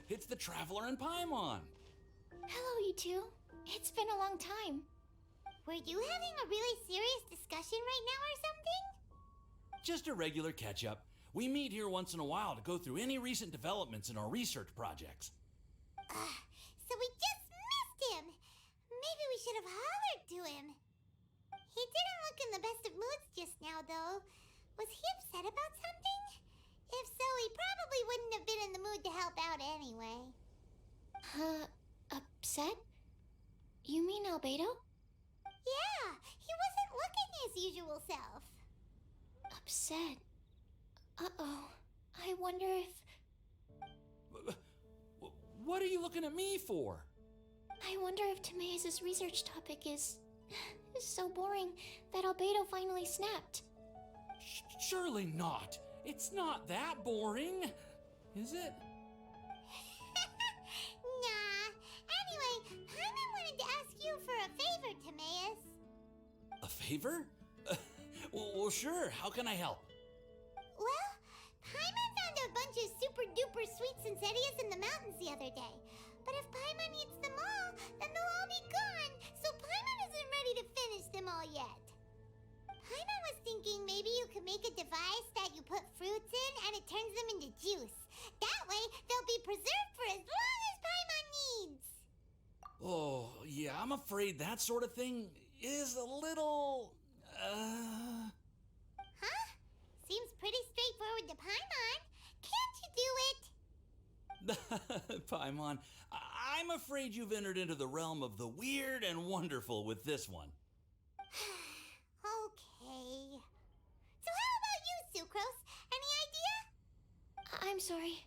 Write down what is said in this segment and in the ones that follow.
It's the Traveler and Paimon. Hello, you two. It's been a long time. Were you having a really serious discussion right now or something? Just a regular catch-up. We meet here once in a while to go through any recent developments in our research projects. So we just missed him. Maybe we should have hollered to him. He didn't look in the best of moods just now, though. Was he upset about something? If so, he probably wouldn't have been in the mood to help out anyway. Upset? You mean Albedo? Yeah, he wasn't looking his usual self. Upset? Uh-oh. I wonder if... What are you looking at me for? I wonder if Timaeus' research topic is so boring that Albedo finally snapped. Surely not. It's not that boring, is it? Nah. Anyway, Paimon wanted to ask you for a favor, Timaeus. A favor? Well, sure. How can I help? Well, Paimon found a bunch of super-duper sweet Sincerias in the mountains the other day. But if Paimon eats them all, then they'll all be gone, so Paimon isn't ready to finish them all yet. Paimon was thinking maybe you could make a device that you put fruits in and it turns them into juice. That way, they'll be preserved for as long as Paimon needs. Oh, yeah, I'm afraid that sort of thing is a little... Huh? Seems pretty straightforward to Paimon. Can't you do it? Paimon, I'm afraid you've entered into the realm of the weird and wonderful with this one. Okay. So how about you, Sucrose? Any idea? I'm sorry.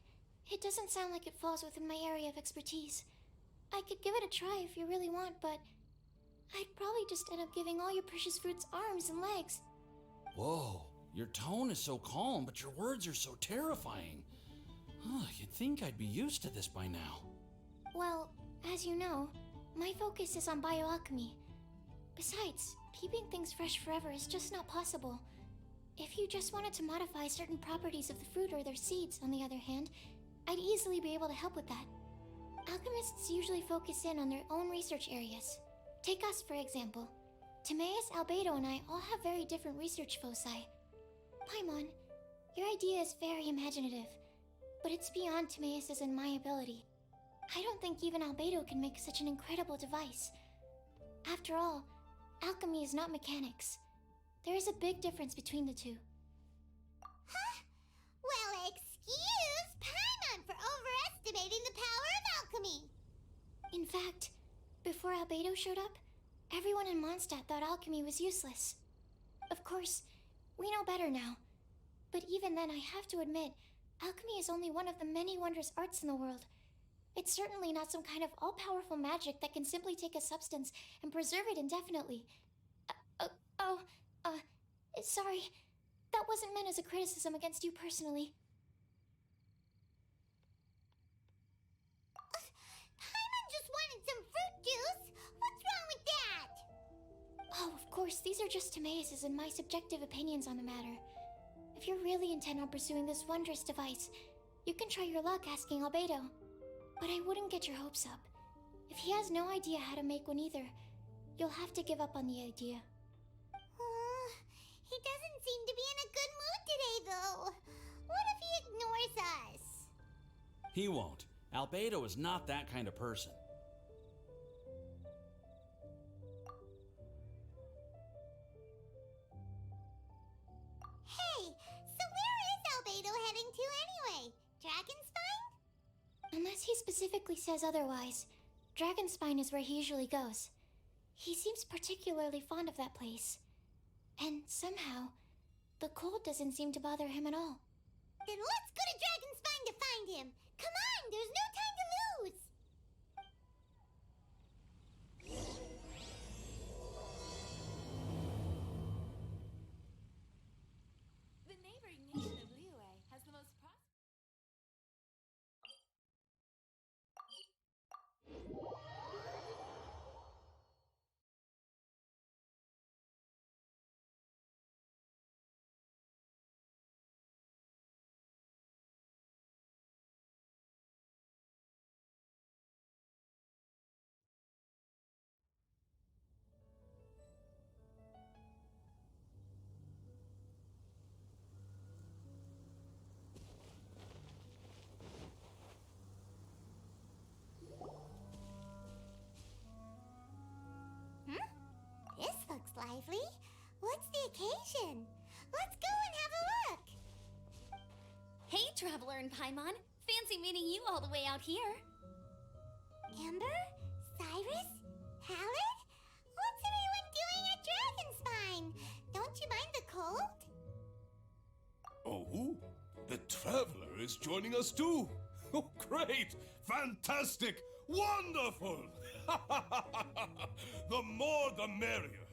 It doesn't sound like it falls within my area of expertise. I could give it a try if you really want, but I'd probably just end up giving all your precious fruits arms and legs. Whoa, your tone is so calm, but your words are so terrifying. You'd think I'd be used to this by now. Well, as you know, my focus is on bioalchemy. Besides, keeping things fresh forever is just not possible. If you just wanted to modify certain properties of the fruit or their seeds, on the other hand, I'd easily be able to help with that. Alchemists usually focus in on their own research areas. Take us, for example. Timaeus, Albedo, and I all have very different research foci. Paimon, your idea is very imaginative, but it's beyond Timaeus' and my ability. I don't think even Albedo can make such an incredible device. After all, alchemy is not mechanics. There is a big difference between the two. Huh? Well, excuse Paimon for overestimating the power of alchemy. In fact, before Albedo showed up, everyone in Mondstadt thought alchemy was useless. Of course, we know better now. But even then, I have to admit, alchemy is only one of the many wondrous arts in the world. It's certainly not some kind of all-powerful magic that can simply take a substance and preserve it indefinitely. Sorry. That wasn't meant as a criticism against you personally. Paimon just wanted some fruit juice. What's wrong with that? Oh, of course, these are just Timaeus' and my subjective opinions on the matter. If you're really intent on pursuing this wondrous device, you can try your luck asking Albedo. But I wouldn't get your hopes up. If he has no idea how to make one either, you'll have to give up on the idea. He doesn't seem to be in a good mood today, though. What if he ignores us? He won't. Albedo is not that kind of person. Hey, so where is Albedo heading to anyway? Dragonspine? Unless he specifically says otherwise, Dragonspine is where he usually goes. He seems particularly fond of that place. And somehow, the cold doesn't seem to bother him at all. Then let's go to Dragonspine to find him. Come on, there's no time to lose. The neighboring nation of Liyue has the most attraction. Let's go and have a look. Hey, Traveler and Paimon. Fancy meeting you all the way out here. Amber? Cyrus? Halid? What's everyone doing at Dragonspine? Don't you mind the cold? Oh, the Traveler is joining us too. Oh, great! Fantastic! Wonderful! The more the merrier.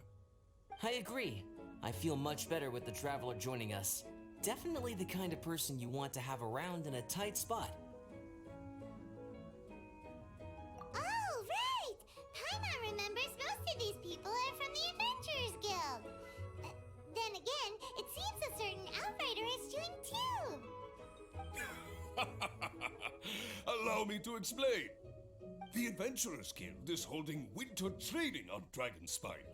I agree. I feel much better with the Traveler joining us. Definitely the kind of person you want to have around in a tight spot. Oh, right! Paimon remembers most of these people are from the Adventurers Guild. Then again, it seems a certain Outrider has joined too. Allow me to explain. The Adventurers Guild is holding winter training on Dragonspine.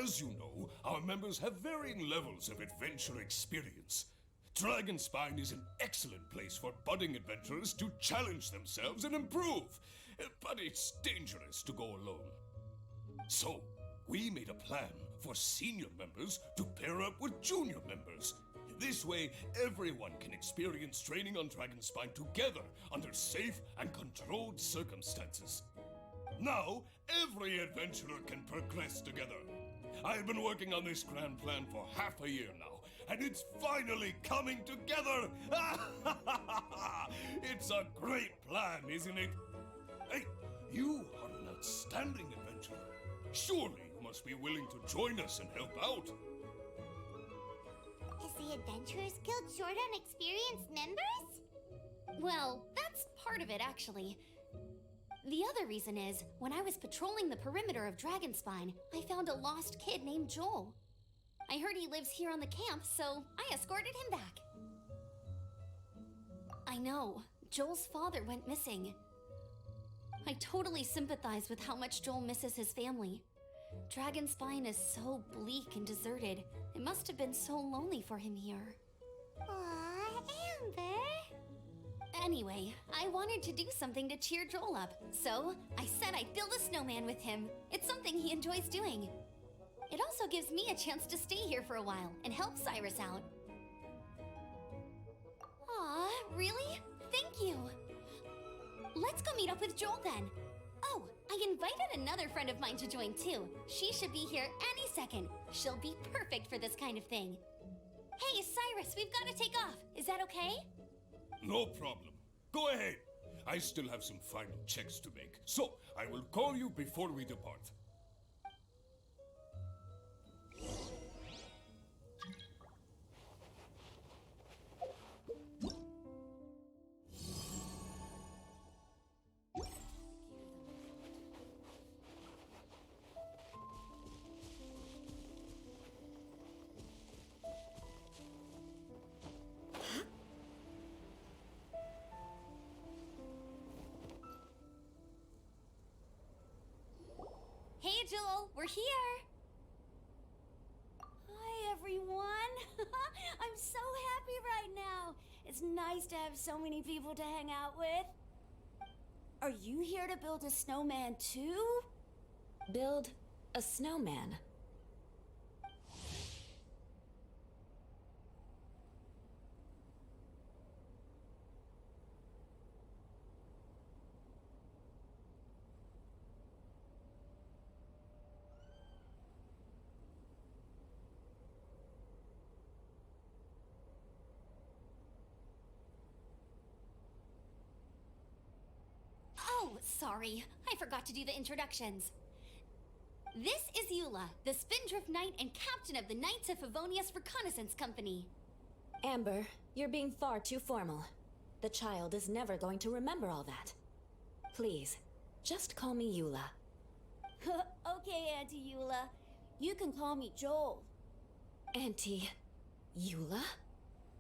As you know, our members have varying levels of adventure experience. Dragonspine is an excellent place for budding adventurers to challenge themselves and improve, but it's dangerous to go alone. So, we made a plan for senior members to pair up with junior members. This way, everyone can experience training on Dragonspine together under safe and controlled circumstances. Now, every adventurer can progress together. I've been working on this grand plan for half a year now, and it's finally coming together! It's a great plan, isn't it? Hey, you are an outstanding adventurer. Surely you must be willing to join us and help out. Is the Adventurers Guild short on experienced members? Well, that's part of it, actually. The other reason is, when I was patrolling the perimeter of Dragonspine, I found a lost kid named Joel. I heard he lives here on the camp, so I escorted him back. I know, Joel's father went missing. I totally sympathize with how much Joel misses his family. Dragonspine is so bleak and deserted. It must have been so lonely for him here. Aw, Amber. Anyway, I wanted to do something to cheer Joel up, so I said I'd build a snowman with him. It's something he enjoys doing. It also gives me a chance to stay here for a while and help Cyrus out. Aw, really? Thank you. Let's go meet up with Joel then. Oh, I invited another friend of mine to join too. She should be here any second. She'll be perfect for this kind of thing. Hey, Cyrus, we've got to take off. Is that okay? No problem. Go ahead. I still have some final checks to make, so I will call you before we depart. Hey, Joel, we're here. Hi, everyone. I'm so happy right now. It's nice to have so many people to hang out with. Are you here to build a snowman too? Build a snowman? Oh, sorry. I forgot to do the introductions. This is Eula, the Spindrift Knight and captain of the Knights of Favonius Reconnaissance Company. Amber, you're being far too formal. The child is never going to remember all that. Please, just call me Eula. Okay, Auntie Eula. You can call me Joel. Auntie Eula?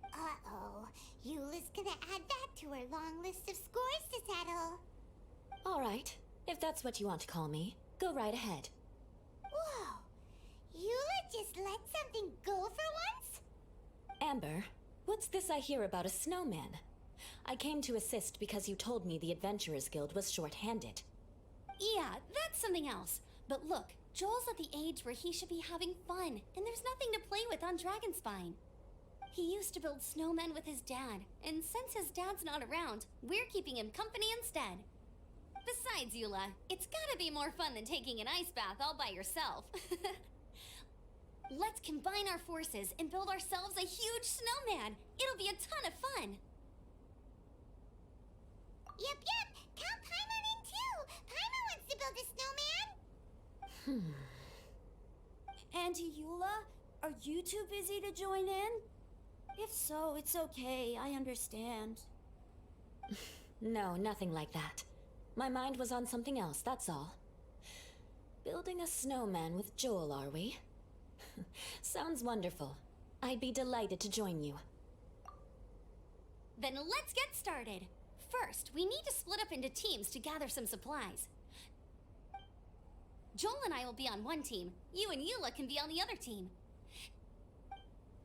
Uh-oh. Eula's gonna add that to her long list of scores to settle. All right, if that's what you want to call me, go right ahead. Whoa. Eula just let something go for once? Amber, what's this I hear about a snowman? I came to assist because you told me the Adventurers Guild was short-handed. Yeah, that's something else. But look, Joel's at the age where he should be having fun, and there's nothing to play with on Dragonspine. He used to build snowmen with his dad, and since his dad's not around, we're keeping him company instead. Besides, Eula, it's gotta be more fun than taking an ice bath all by yourself. Let's combine our forces and build ourselves a huge snowman. It'll be a ton of fun. Yep. Count Paimon in too. Paimon wants to build a snowman. Auntie Eula, are you too busy to join in? If so, it's okay. I understand. No, nothing like that. My mind was on something else, that's all. Building a snowman with Joel, are we? Sounds wonderful. I'd be delighted to join you. Then let's get started. First, we need to split up into teams to gather some supplies. Joel and I will be on one team. You and Eula can be on the other team.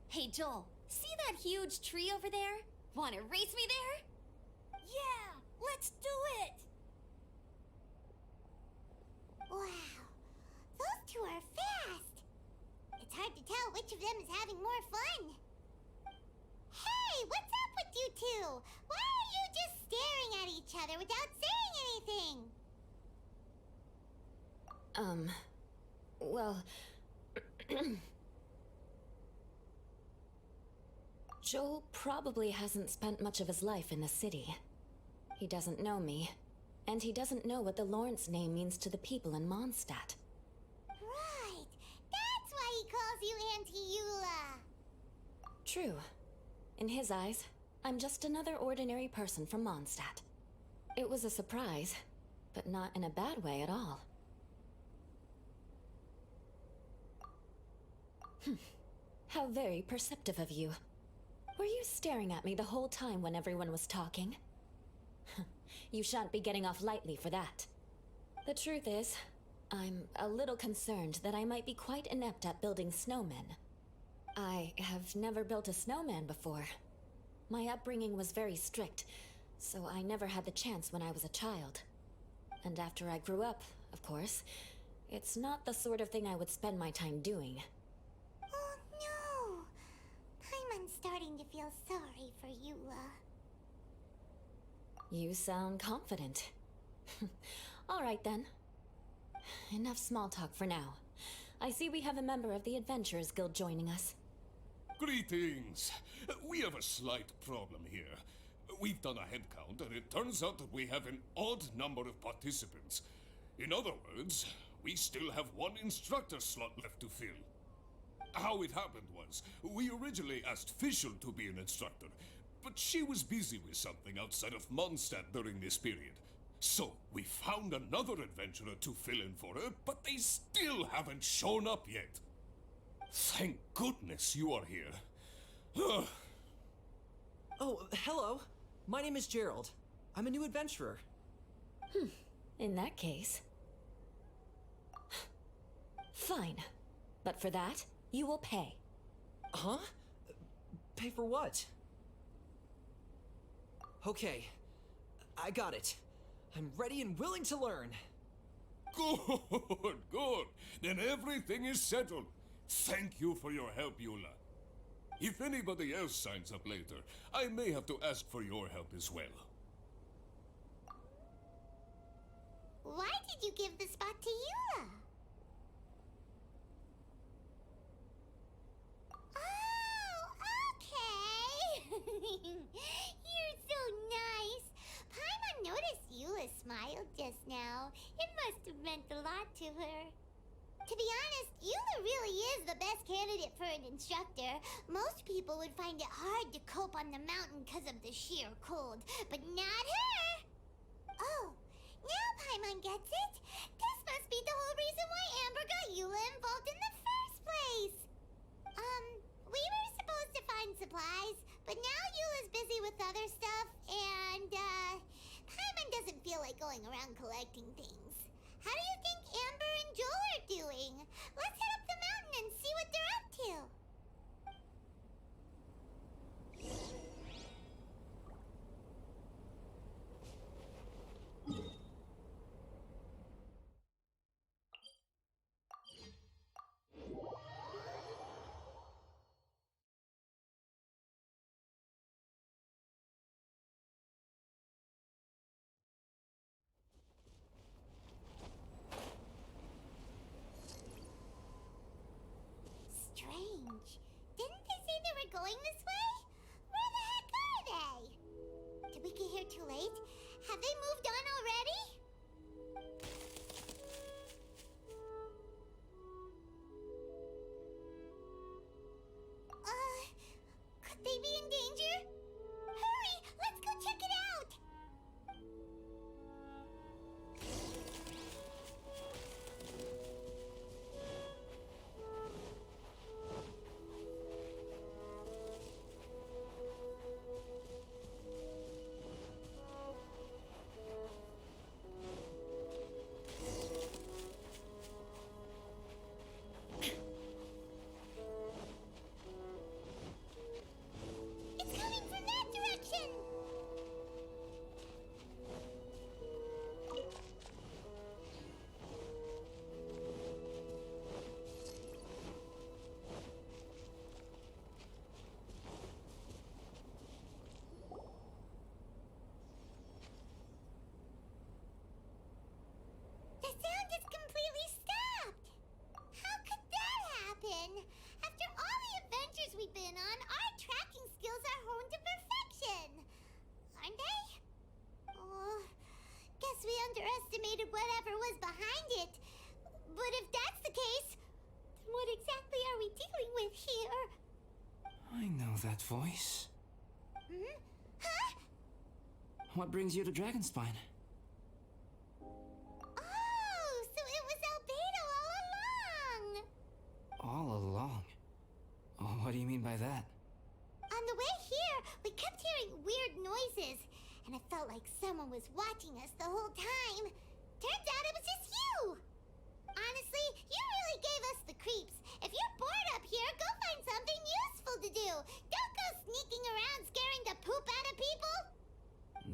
Hey Joel, see that huge tree over there? Wanna race me there? Yeah, let's do it! Wow, those two are fast. It's hard to tell which of them is having more fun. Hey, what's up with you two? Why are you just staring at each other without saying anything? Well... Joel probably hasn't spent much of his life in the city. He doesn't know me, and he doesn't know what the Lawrence name means to the people in Mondstadt. Right, that's why he calls you Auntie Eula. True. In his eyes, I'm just another ordinary person from Mondstadt. It was a surprise, but not in a bad way at all. How very perceptive of you. Were you staring at me the whole time when everyone was talking? You shan't be getting off lightly for that. The truth is, I'm a little concerned that I might be quite inept at building snowmen. I have never built a snowman before. My upbringing was very strict, so I never had the chance when I was a child. And after I grew up, of course, it's not the sort of thing I would spend my time doing. Oh no! Paimon's starting to feel sorry for Eula. You sound confident. All right then. Enough small talk for now. I see we have a member of the Adventurers Guild joining us. Greetings. We have a slight problem here. We've done a head count, and it turns out that we have an odd number of participants. In other words, we still have one instructor slot left to fill. How it happened was, we originally asked Fischl to be an instructor, but she was busy with something outside of Mondstadt during this period. So, we found another adventurer to fill in for her, but they still haven't shown up yet. Thank goodness you are here. Oh, hello. My name is Gerald. I'm a new adventurer. In that case... Fine. But for that, you will pay. Huh? Pay for what? Okay. I got it. I'm ready and willing to learn. Good. Then everything is settled. Thank you for your help, Eula. If anybody else signs up later, I may have to ask for your help as well. Why did you give the spot to Eula? Oh, okay. You're so nice. Paimon noticed Eula smiled just now. It must have meant a lot to her. To be honest, Eula really is the best candidate for an instructor. Most people would find it hard to cope on the mountain because of the sheer cold, but not her! Oh, now Paimon gets it. This must be the whole reason why Amber got Eula involved in the first place. We were supposed to find supplies, but now Eula's busy with other stuff, and, Paimon doesn't feel like going around collecting things. How do you think Amber and Joel are doing? Let's head up the mountain and see what they're up to. going this way? Where the heck are they? Did we get here too late? Have they moved on already? Could they be in danger? Hurry! Let's go check it out! It's coming from that direction! The sound is completely stopped! How could that happen? After all the adventures we've been on, our tracking skills are honed to perfection! Aren't they? Oh, guess we underestimated whatever was behind it. But if that's the case, then what exactly are we dealing with here? I know that voice. Hmm? Huh? What brings you to Dragonspine? Oh, so it was Albedo all along! All along? Oh, what do you mean by that? On the way here, we kept hearing weird noises, and it felt like someone was watching us the whole time. Turns out it was just you! Honestly, you really gave us the creeps. If you're bored up here, go find something useful to do. Don't go sneaking around scaring the poop out of people.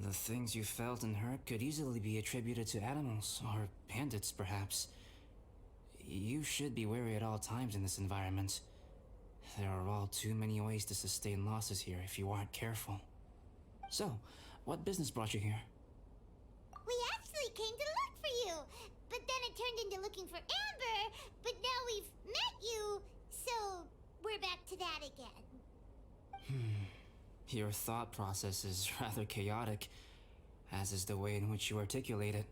The things you felt and heard could easily be attributed to animals, or bandits, perhaps. You should be wary at all times in this environment. There are all too many ways to sustain losses here if you aren't careful. So, what business brought you here? We actually came to look for you, but then it turned into looking for Amber, but now we've met you, so we're back to that again. Your thought process is rather chaotic, as is the way in which you articulate it.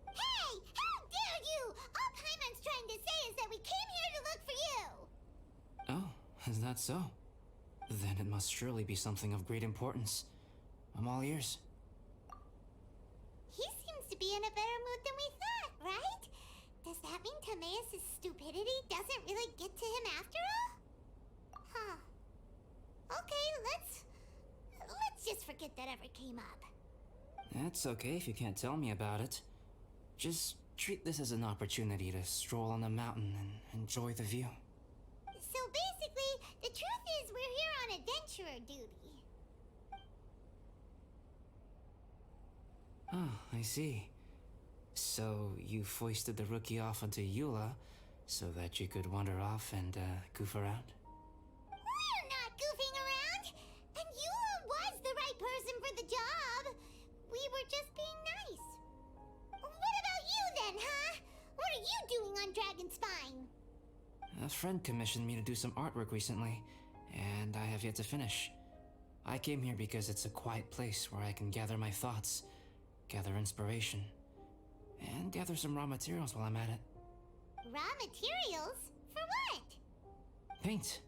Hey! How dare you! All Paimon's trying to say is that we came here to look for you! Oh, is that so? Then it must surely be something of great importance. I'm all ears. He seems to be in a better mood than we thought, right? Does that mean Timaeus' stupidity doesn't really get to him after all? Huh. Okay, let's just forget that ever came up. That's okay if you can't tell me about it. Just treat this as an opportunity to stroll on the mountain and enjoy the view. So basically, the truth is we're here on adventurer duty. Oh, I see. So you foisted the rookie off onto Eula so that you could wander off and goof around? We're not goofing around! And Eula was the right person for the job! We were just being nice. What about you then, huh? What are you doing on Dragonspine? A friend commissioned me to do some artwork recently, and I have yet to finish. I came here because it's a quiet place where I can gather my thoughts, gather inspiration, and gather some raw materials while I'm at it. Raw materials? For what? Paint.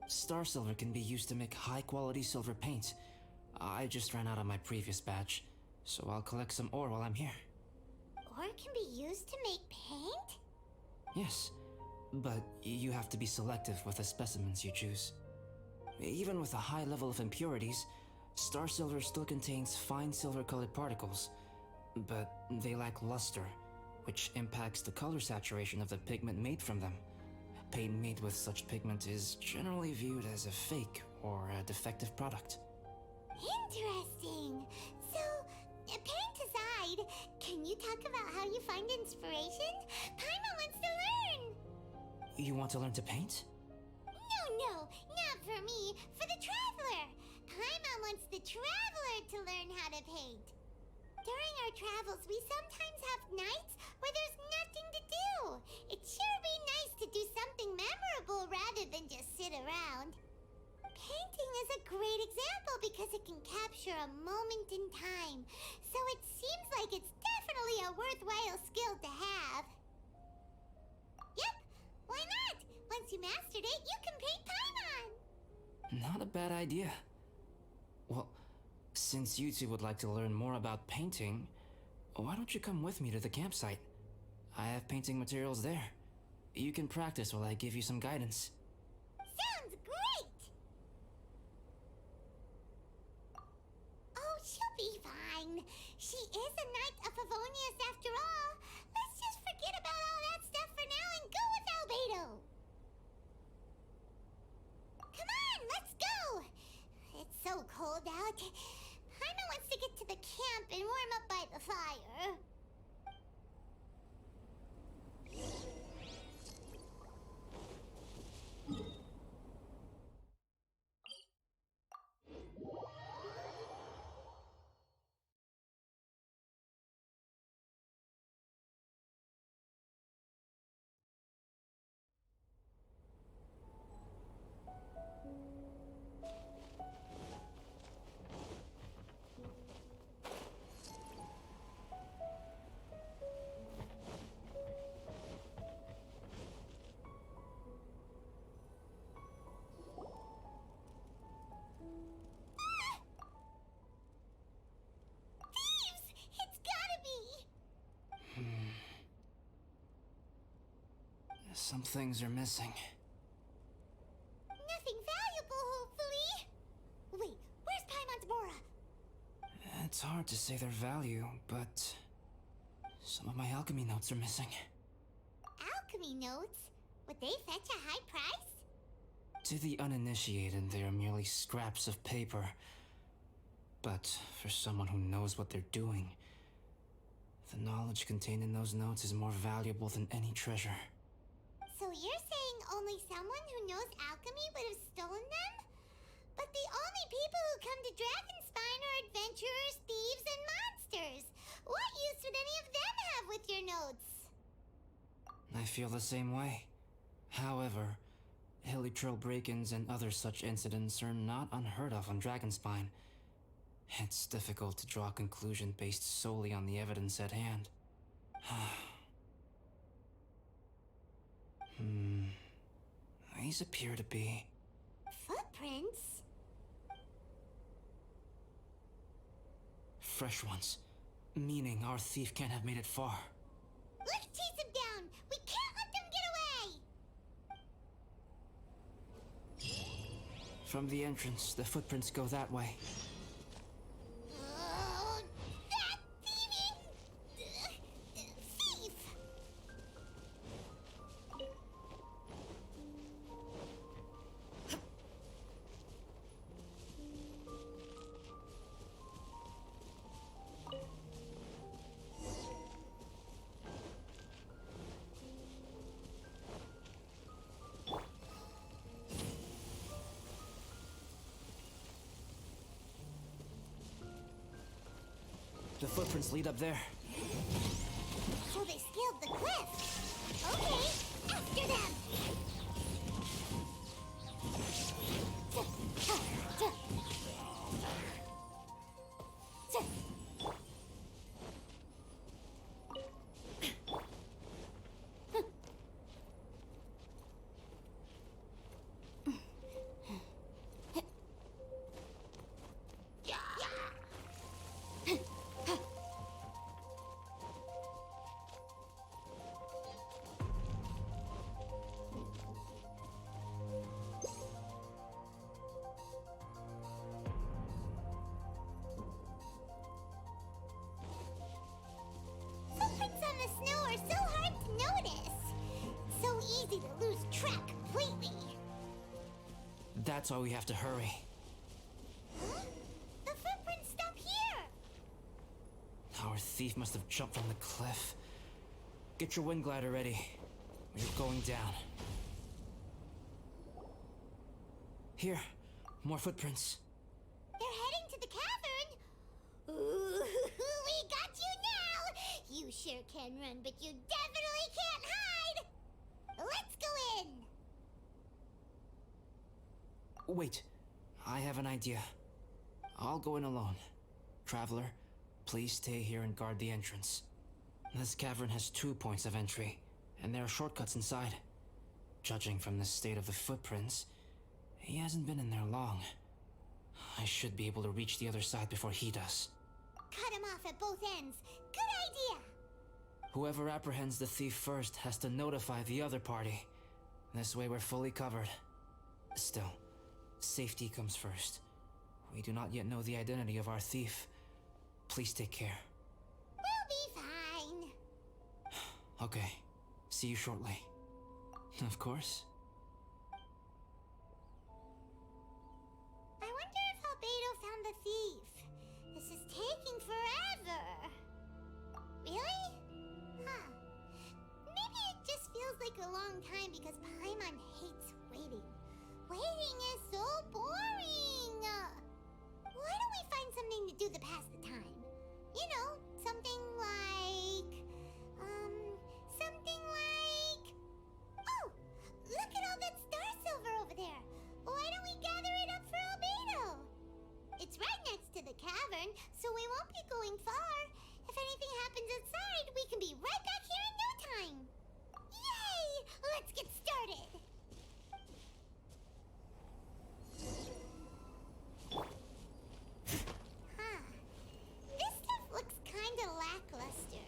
Star silver can be used to make high-quality silver paint. I just ran out of my previous batch, so I'll collect some ore while I'm here. Ore can be used to make paint? Yes, but you have to be selective with the specimens you choose. Even with a high level of impurities, star silver still contains fine silver-colored particles, but they lack luster, which impacts the color saturation of the pigment made from them. Paint made with such pigment is generally viewed as a fake or a defective product. Interesting. So, paint aside, can you talk about how you find inspiration? Paimon wants to learn! You want to learn to paint? No, not for me. For the Traveler. Paimon wants the Traveler to learn how to paint. During our travels, we sometimes have nights where there's nothing to do. It'd sure be nice to do something memorable rather than just sit around. painting is a great example because it can capture a moment in time. So it seems like it's definitely a worthwhile skill to have. Yep, why not? Once you mastered it, you can paint Paimon! Not a bad idea. Well, since you two would like to learn more about painting, why don't you come with me to the campsite? I have painting materials there. You can practice while I give you some guidance. Sounds great! Oh, she'll be fine. She is a Knight of Favonius after all. Let's just forget about all that stuff for now and go with Albedo. Come on, let's go! It's so cold out. Paimon wants to get to the camp and warm up by the fire. Some things are missing. Nothing valuable, hopefully. Wait, where's Paimon's Bora? It's hard to say their value, but some of my alchemy notes are missing. Alchemy notes? Would they fetch a high price? To the uninitiated, they are merely scraps of paper. But for someone who knows what they're doing, the knowledge contained in those notes is more valuable than any treasure. So you're saying only someone who knows alchemy would have stolen them? But the only people who come to Dragonspine are adventurers, thieves, and monsters. What use would any of them have with your notes? I feel the same way. However, hilly trail break-ins and other such incidents are not unheard of on Dragonspine. It's difficult to draw a conclusion based solely on the evidence at hand. These appear to be... Footprints? fresh ones. Meaning our thief can't have made it far. Let's chase him down! We can't let them get away! From the entrance, the footprints go that way. Oh, that thieving... thief! The footprints lead up there. So they scaled the cliff. Okay, after them. Footprints on the snow are so hard to notice. So easy to lose track completely. That's why we have to hurry. Huh? The footprints stop here. Our thief must have jumped from the cliff. Get your wind glider ready. We're going down. Here, more footprints. They're heading to the cavern. Ooh, we got you now. You sure can run, but you definitely can't hide. Let's go in. Wait, I have an idea. I'll go in alone. Traveler, please stay here and guard the entrance. This cavern has 2 points of entry, and there are shortcuts inside. Judging from the state of the footprints, he hasn't been in there long. I should be able to reach the other side before he does. Cut him off at both ends. Good idea! Whoever apprehends the thief first has to notify the other party. This way we're fully covered. Still, safety comes first. We do not yet know the identity of our thief. Please take care. We'll be fine. Okay, see you shortly. Of course. I wonder if Albedo found the thief. This is taking forever. Really? Huh. Maybe it just feels like a long time because Paimon hates waiting. Waiting is so boring. Why don't we find something to do to pass the time? You know, something like... Oh! Look at all that star silver over there! Why don't we gather it up for Albedo? It's right next to the cavern, so we won't be going far. If anything happens outside, we can be right back here in no time. Yay! Let's get started! Huh. This stuff looks kinda lackluster.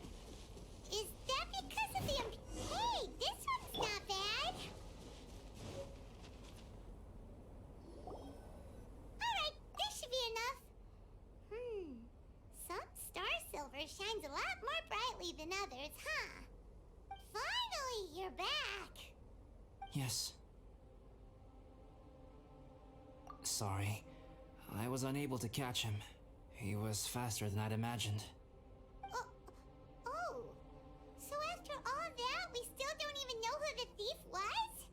Is that because of the Hey, this one's not bad! Alright, this should be enough. Some star silver shines a lot more brightly than others, huh? Finally, you're back! Yes. Sorry. I was unable to catch him. He was faster than I'd imagined. Oh. So after all that, we still don't even know who the thief was?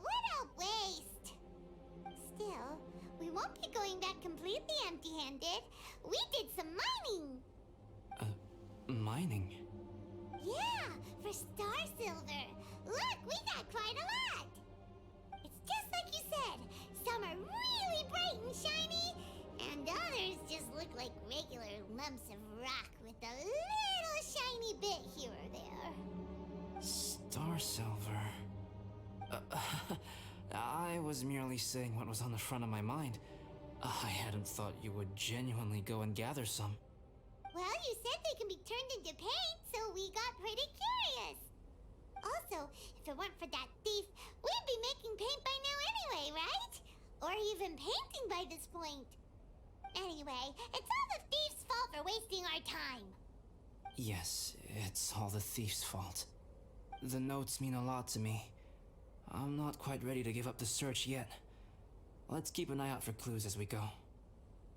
What a waste! Still, we won't be going back completely empty-handed. We did some mining! Mining? Yeah, for star silver. Look, we got quite a lot! It's just like you said. Some are really bright and shiny, and others just look like regular lumps of rock with a little shiny bit here or there. Star silver. I was merely saying what was on the front of my mind. I hadn't thought you would genuinely go and gather some. Well, you said they can be turned into paint, so we got pretty curious. Also, if it weren't for that thief, we'd be making paint by now anyway, right? Or even painting by this point. Anyway, it's all the thief's fault for wasting our time. Yes, it's all the thief's fault. The notes mean a lot to me. I'm not quite ready to give up the search yet. Let's keep an eye out for clues as we go.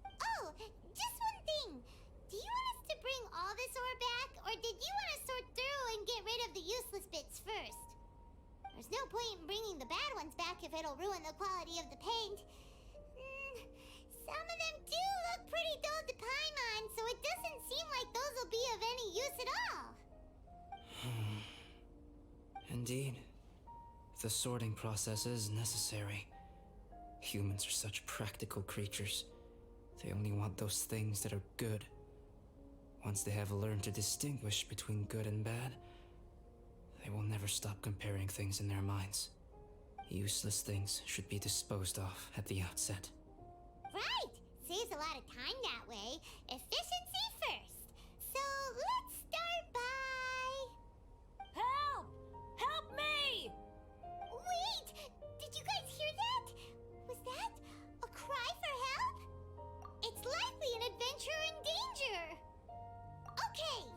Oh, just one thing. Do you want us to bring all this ore back, or did you want to sort through and get rid of the useless bits first? There's no point in bringing the bad ones back if it'll ruin the quality of the paint. Some of them do look pretty dull to Paimon, so it doesn't seem like those will be of any use at all. Indeed. The sorting process is necessary. Humans are such practical creatures. They only want those things that are good. Once they have learned to distinguish between good and bad, they will never stop comparing things in their minds. Useless things should be disposed of at the outset. Right! Saves a lot of time that way. Efficiency first. So let's start by... Help! Help me! Wait! Did you guys hear that? Was that a cry for help? It's likely an adventurer in danger. Okay.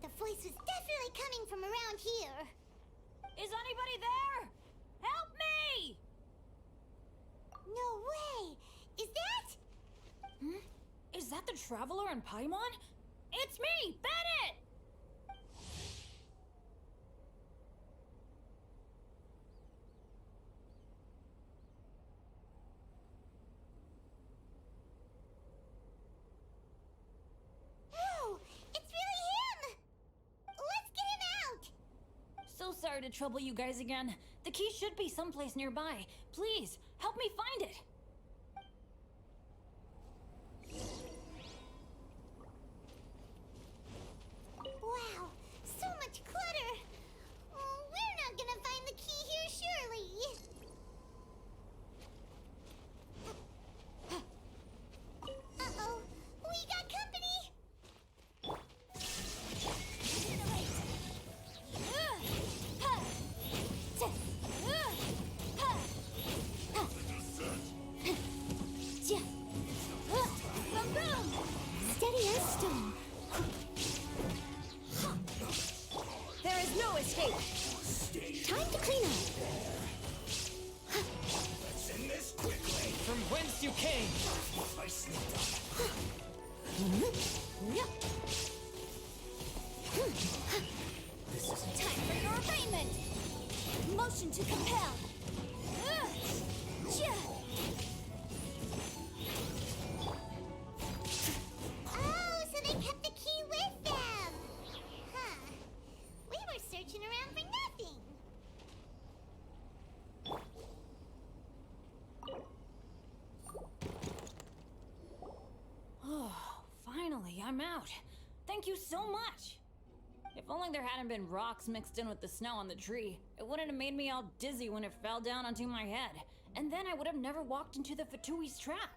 The voice was definitely coming from around here. Is anybody there? Help me! No way! Is that... Is that that the Traveler and Paimon? It's me, Bennett! Oh, it's really him! Let's get him out! So sorry to trouble you guys again. The key should be someplace nearby. Please, help me find it. Wow, so much clutter! Oh, we're not gonna find the key here, surely! Uh-oh, we got company! Steady as stone. There is no escape. Time to clean up. Let's end this quickly. From whence you came? I slipped up. This isn't Time for your arraignment. Motion to compel. Oh, so they kept the key with them! Huh. We were searching around for nothing. Oh, finally, I'm out. Thank you so much. If only there hadn't been rocks mixed in with the snow on the tree, it wouldn't have made me all dizzy when it fell down onto my head. And then I would have never walked into the Fatui's trap.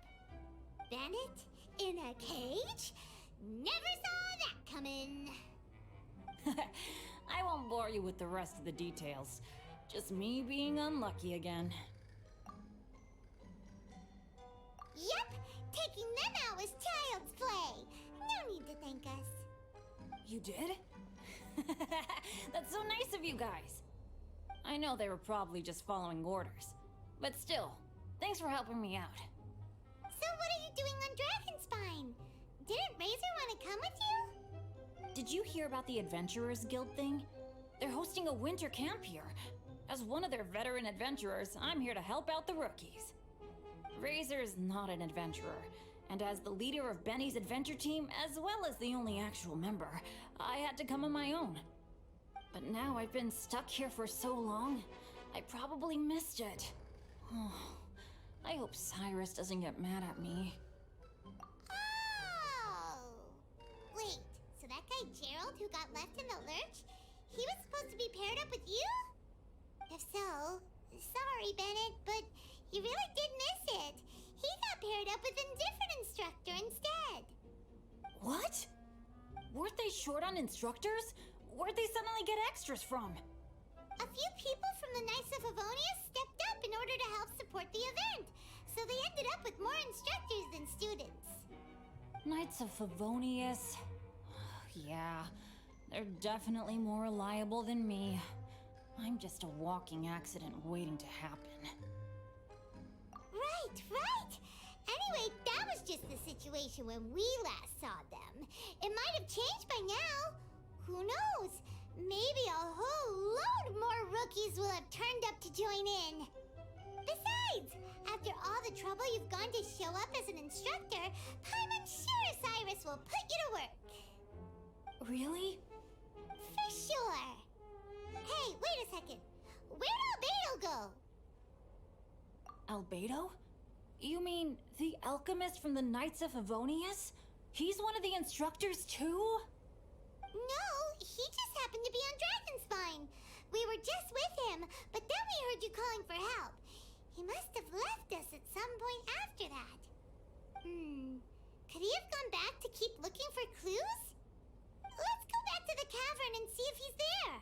Bennett? In a cage? Never saw that coming. I won't bore you with the rest of the details. Just me being unlucky again. Yep, taking them out was child's play. No need to thank us. You did? That's so nice of you guys. I know they were probably just following orders. But still, thanks for helping me out. So what are you doing on Dragonspine? Didn't Razor want to come with you? Did you hear about the Adventurers Guild thing? They're hosting a winter camp here. As one of their veteran adventurers, I'm here to help out the rookies. Razor's not an adventurer, and as the leader of Benny's adventure team, as well as the only actual member, I had to come on my own. But now I've been stuck here for so long, I probably missed it. Oh, I hope Cyrus doesn't get mad at me. Oh! Wait, so that guy Gerald who got left in the lurch, he was supposed to be paired up with you? If so, sorry Bennett, but you really did miss it. He got paired up with a different instructor instead. What? Weren't they short on instructors? Where'd they suddenly get extras from? A few people from the Knights of Favonius stepped up in order to help support the event, so they ended up with more instructors than students. Knights of Favonius. Yeah, they're definitely more reliable than me. I'm just a walking accident waiting to happen. Right, right! Anyway, that was just the situation when we last saw them. It might have changed by now. Who knows? Maybe a whole load more rookies will have turned up to join in. Besides, after all the trouble you've gone to show up as an instructor, I'm sure Cyrus will put you to work. Really? For sure. Hey, wait a second. Where'd Albedo go? Albedo? You mean the alchemist from the Knights of Favonius? He's one of the instructors too? No, he just happened to be on Dragonspine. We were just with him, but then we heard you calling for help. He must have left us at some point after that. Could he have gone back to keep looking for clues? Let's go back to the cavern and see if he's there.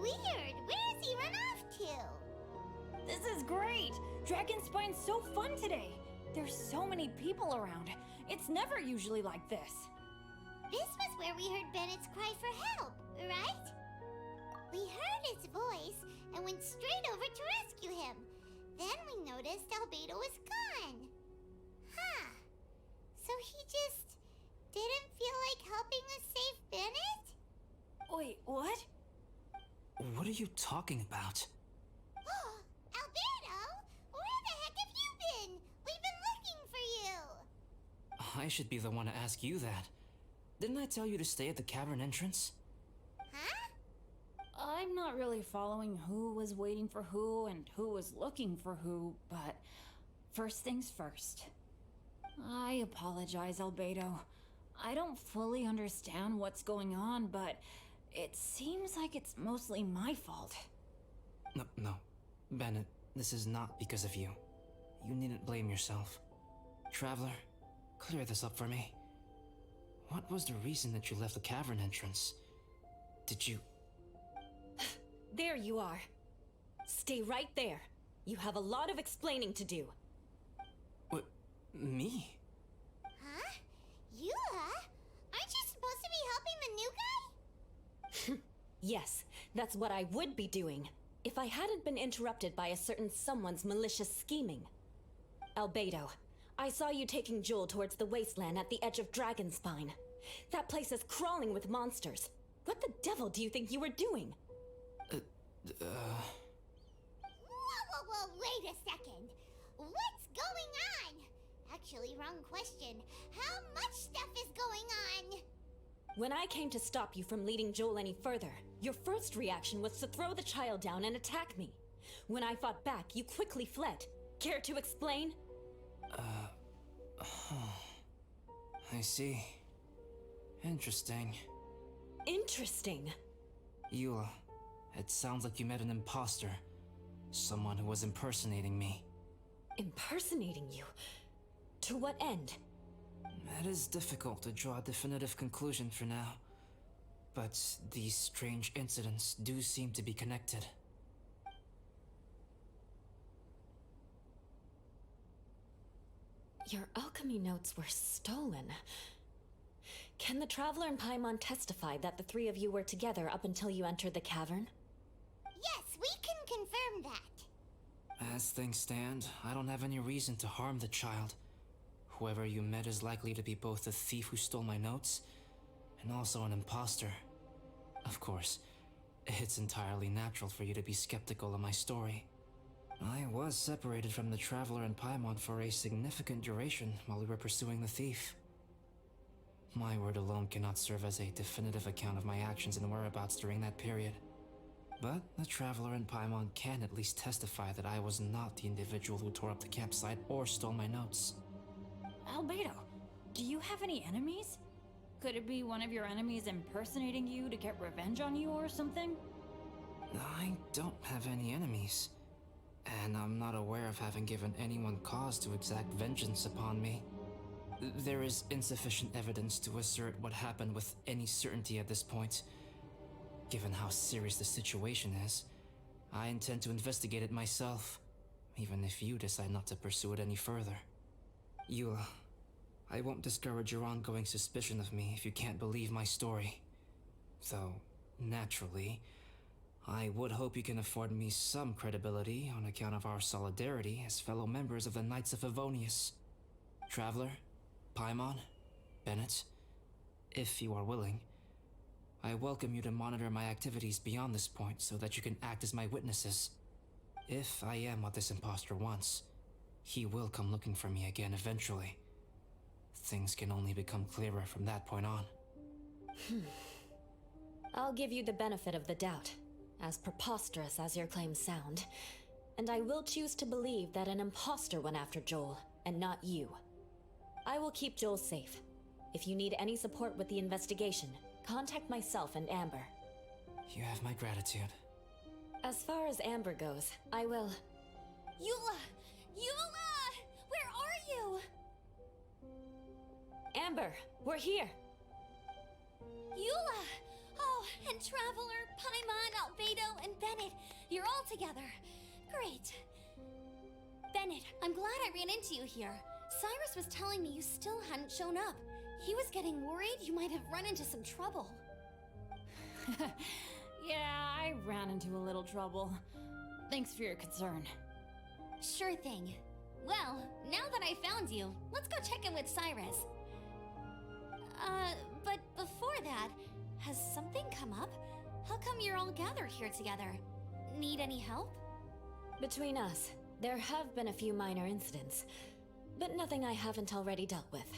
Weird. Where has he run off to? This is great! Dragon Spine's so fun today! There's so many people around. It's never usually like this. This was where we heard Bennett's cry for help, right? We heard his voice and went straight over to rescue him. Then we noticed Albedo was gone. Huh. So he just didn't feel like helping us save Bennett? Wait, what? What are you talking about? Oh, Albedo! Where the heck have you been? We've been looking for you! I should be the one to ask you that. Didn't I tell you to stay at the cavern entrance? Huh? I'm not really following who was waiting for who and who was looking for who, but first things first. I apologize, Albedo. I don't fully understand what's going on, but it seems like it's mostly my fault. No. Bennett, this is not because of you. You needn't blame yourself. Traveler, clear this up for me. What was the reason that you left the cavern entrance? Did you... There you are. Stay right there. You have a lot of explaining to do. What? Me? Huh? Eula? Aren't you supposed to be helping the new guy? Yes, that's what I would be doing, if I hadn't been interrupted by a certain someone's malicious scheming. Albedo, I saw you taking Joel towards the wasteland at the edge of Dragonspine. That place is crawling with monsters. What the devil do you think you were doing? Whoa, wait a second. What's going on? Actually, wrong question. How much stuff is going on? When I came to stop you from leading Joel any further, your first reaction was to throw the child down and attack me. When I fought back, you quickly fled. Care to explain? I see. Interesting. Interesting. Eula, it sounds like you met an imposter. Someone who was impersonating me. Impersonating you? To what end? It is difficult to draw a definitive conclusion for now. But these strange incidents do seem to be connected. Your alchemy notes were stolen. Can the Traveler and Paimon testify that the three of you were together up until you entered the cavern? Yes, we can confirm that. As things stand, I don't have any reason to harm the child. Whoever you met is likely to be both the thief who stole my notes and also an imposter. Of course, it's entirely natural for you to be skeptical of my story. I was separated from the Traveler and Paimon for a significant duration while we were pursuing the thief. My word alone cannot serve as a definitive account of my actions and whereabouts during that period. But the Traveler and Paimon can at least testify that I was not the individual who tore up the campsite or stole my notes. Albedo, do you have any enemies? Could it be one of your enemies impersonating you to get revenge on you or something? I don't have any enemies. And I'm not aware of having given anyone cause to exact vengeance upon me. There is insufficient evidence to assert what happened with any certainty at this point. Given how serious the situation is, I intend to investigate it myself, even if you decide not to pursue it any further. Eula, I won't discourage your ongoing suspicion of me if you can't believe my story. Though, naturally, I would hope you can afford me some credibility on account of our solidarity as fellow members of the Knights of Favonius. Traveler, Paimon, Bennett, if you are willing, I welcome you to monitor my activities beyond this point so that you can act as my witnesses. If I am what this imposter wants, he will come looking for me again eventually. Things can only become clearer from that point on. I'll give you the benefit of the doubt, as preposterous as your claims sound. And I will choose to believe that an imposter went after Joel, and not you. I will keep Joel safe. If you need any support with the investigation, contact myself and Amber. You have my gratitude. As far as Amber goes, I will... Eula! Eula! Where are you? Amber, we're here! Eula! Oh, And Traveler, Paimon, Albedo, and Bennett, you're all together. Great. Bennett, I'm glad I ran into you here. Cyrus was telling me you still hadn't shown up. He was getting worried you might have run into some trouble. Yeah, I ran into a little trouble. Thanks for your concern. Sure thing. Well, now that I found you, let's go check in with Cyrus. But before that, has something come up? How come you're all gathered here together? Need any help? Between us, there have been a few minor incidents, but nothing I haven't already dealt with.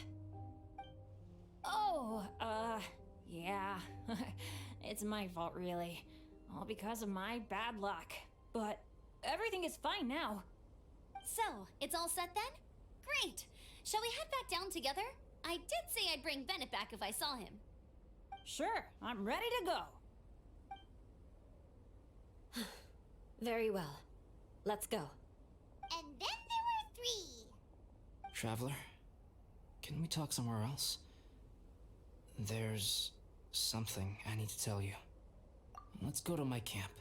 Oh, yeah. It's my fault, really. All because of my bad luck. But everything is fine now. So, it's all set then? Great! Shall we head back down together? I did say I'd bring Bennett back if I saw him. Sure, I'm ready to go. Very well. Let's go. And then there were 3. Traveler, can we talk somewhere else? There's something I need to tell you. Let's go to my camp.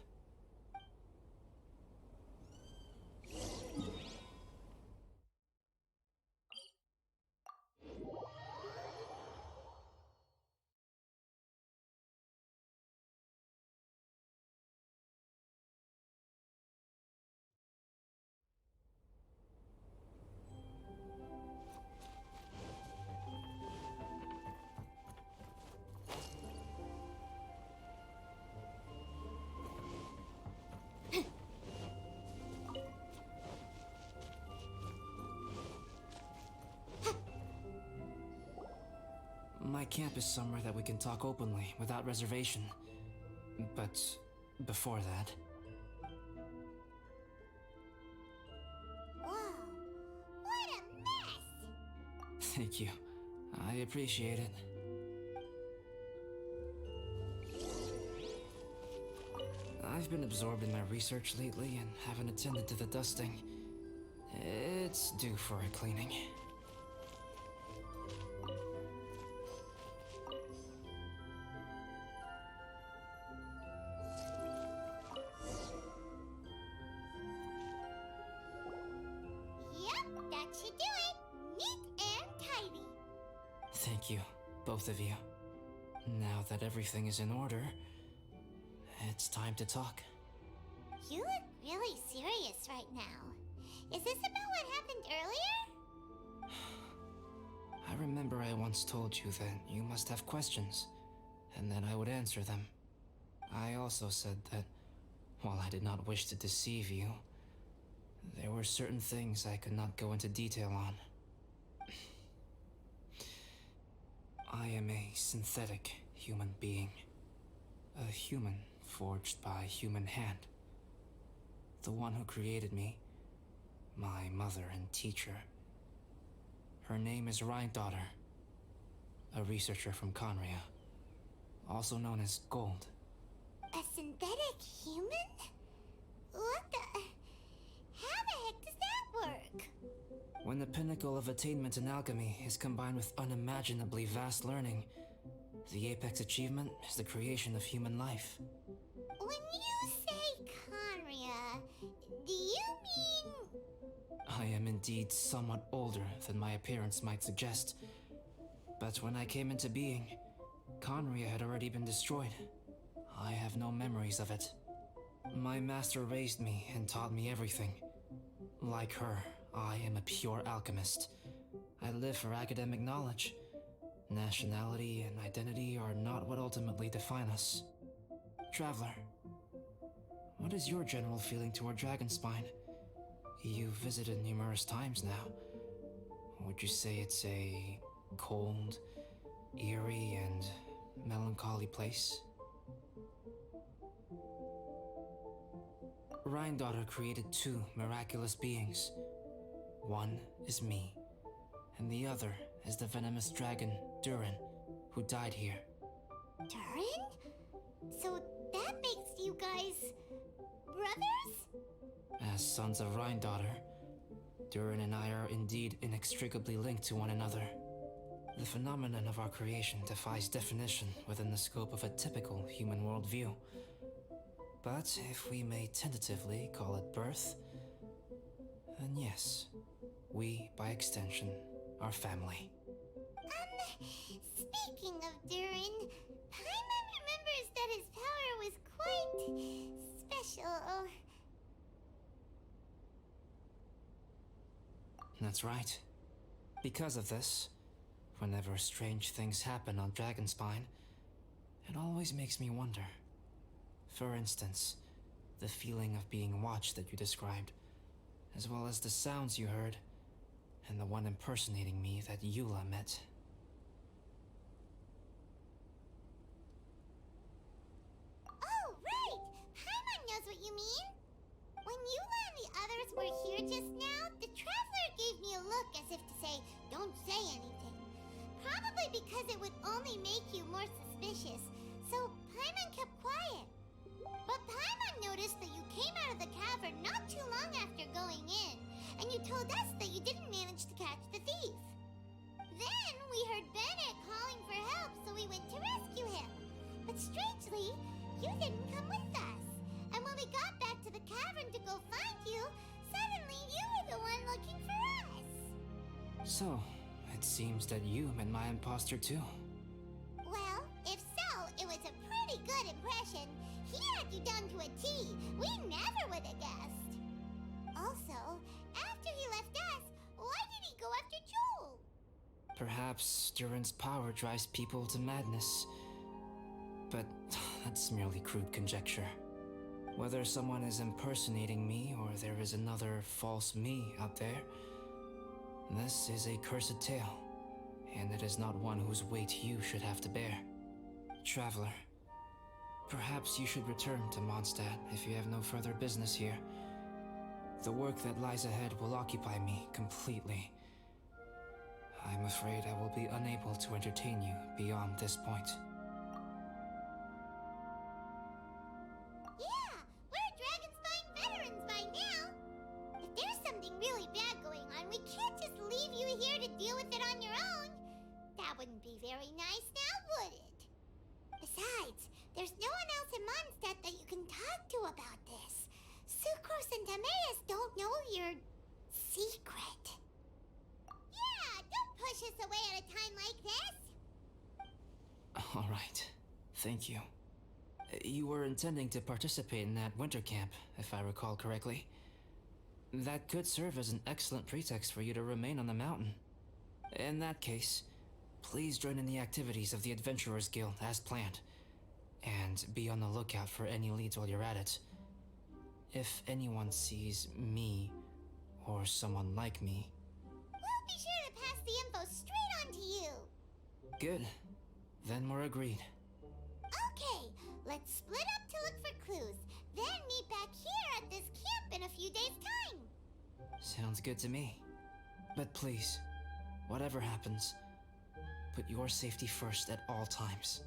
My camp is somewhere that we can talk openly, without reservation. But before that... Whoa, what a mess! Thank you. I appreciate it. I've been absorbed in my research lately and haven't attended to the dusting. It's due for a cleaning. Yep, that should do it. Neat and tidy. Thank you, both of you. Now that everything is in order, it's time to talk. You look really serious right now. Is this about what happened earlier? I remember I once told you that you must have questions, and that I would answer them. I also said that, while I did not wish to deceive you, there were certain things I could not go into detail on. I am a synthetic human being. A human forged by human hand. The one who created me, my mother and teacher. Her name is Rhine-daughter, a researcher from Conria, also known as Gold. A synthetic human? What the... How the heck does that work? When the pinnacle of attainment in alchemy is combined with unimaginably vast learning, the apex achievement is the creation of human life. When you say Conria, do you mean... I am indeed somewhat older than my appearance might suggest. But when I came into being, Conria had already been destroyed. I have no memories of it. My master raised me and taught me everything. Like her, I am a pure alchemist. I live for academic knowledge. Nationality and identity are not what ultimately define us. Traveler, what is your general feeling toward Dragonspine? You've visited numerous times now. Would you say it's a cold, eerie, and melancholy place? Rhine-daughter created 2 miraculous beings. One is me, and the other is the venomous dragon, Durin, who died here. Durin? So that makes you guys... brothers? As sons of Rhine-daughter, Durin and I are indeed inextricably linked to one another. The phenomenon of our creation defies definition within the scope of a typical human worldview. But if we may tentatively call it birth, then yes, we, by extension, are family. Speaking of Durin, Paimon remembers that his power was quite special. That's right. Because of this, whenever strange things happen on Dragonspine, it always makes me wonder. For instance, the feeling of being watched that you described, as well as the sounds you heard, and the one impersonating me that Eula met. Oh, right! Paimon knows what you mean. When Eula and the others were here just now, the Traveler gave me a look as if to say, don't say anything. Probably because it would only make you more suspicious, so Paimon kept quiet. But Paimon noticed that you came out of the cavern not too long after going in, and you told us that you didn't manage to catch the thief. Then we heard Bennett calling for help, so we went to rescue him. But strangely, you didn't come with us. And when we got back to the cavern to go find you, suddenly you were the one looking for us. So, it seems that you met my imposter too. Well, if so, it was a pretty good impression. He had you down to a T. We never would have guessed. Also, after he left us, why did he go after Joel? Perhaps Durin's power drives people to madness. But that's merely crude conjecture. Whether someone is impersonating me or there is another false me out there, this is a cursed tale, and it is not one whose weight you should have to bear. Traveler, perhaps you should return to Mondstadt if you have no further business here. The work that lies ahead will occupy me completely. I'm afraid I will be unable to entertain you beyond this point. Yeah, we're Dragonspine veterans by now. If there's something really bad going on, we can't just leave you here to deal with it on your own. That wouldn't be very nice now, would it? Besides, there's no one else in Mondstadt that you can talk to about this. Sucrose and Timaeus don't know your secret. Yeah, don't push us away at a time like this. All right, thank you. You were intending to participate in that winter camp, if I recall correctly. That could serve as an excellent pretext for you to remain on the mountain. In that case, please join in the activities of the Adventurers Guild as planned, and be on the lookout for any leads while you're at it. If anyone sees me, or someone like me... We'll be sure to pass the info straight on to you. Good. Then we're agreed. Okay, let's split up to look for clues, then meet back here at this camp in a few days' time. Sounds good to me. But please, whatever happens, put your safety first at all times.